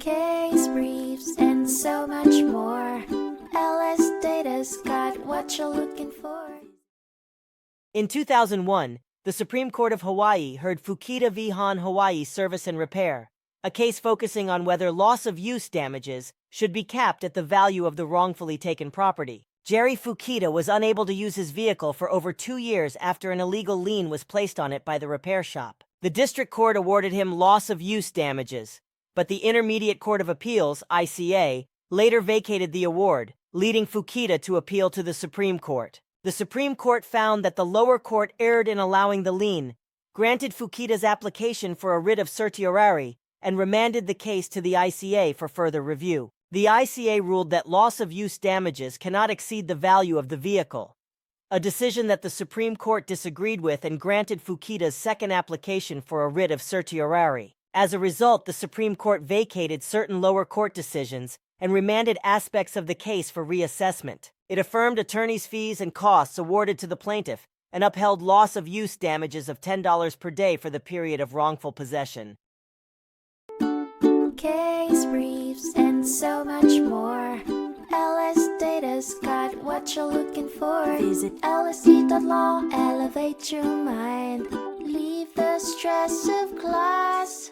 case briefs, and so much more. LSData's got what you're looking for. In 2001, the Supreme Court of Hawaii heard Fukida v. Han Hawaii Service and Repair, a case focusing on whether loss of use damages should be capped at the value of the wrongfully taken property. Jerry Fukida was unable to use his vehicle for over 2 years after an illegal lien was placed on it by the repair shop. The district court awarded him loss of use damages, but the Intermediate Court of Appeals, ICA, later vacated the award, leading Fukida to appeal to the Supreme Court. The Supreme Court found that the lower court erred in allowing the lien, granted Fukida's application for a writ of certiorari, and remanded the case to the ICA for further review. The ICA ruled that loss of use damages cannot exceed the value of the vehicle, a decision that the Supreme Court disagreed with and granted Fukida's second application for a writ of certiorari. As a result, the Supreme Court vacated certain lower court decisions and remanded aspects of the case for reassessment. It affirmed attorney's fees and costs awarded to the plaintiff and upheld loss of use damages of $10 per day for the period of wrongful possession. Case briefs, and so much more. LSData's got what you're looking for. Visit lsd.law, elevate your mind. Leave the stress of class.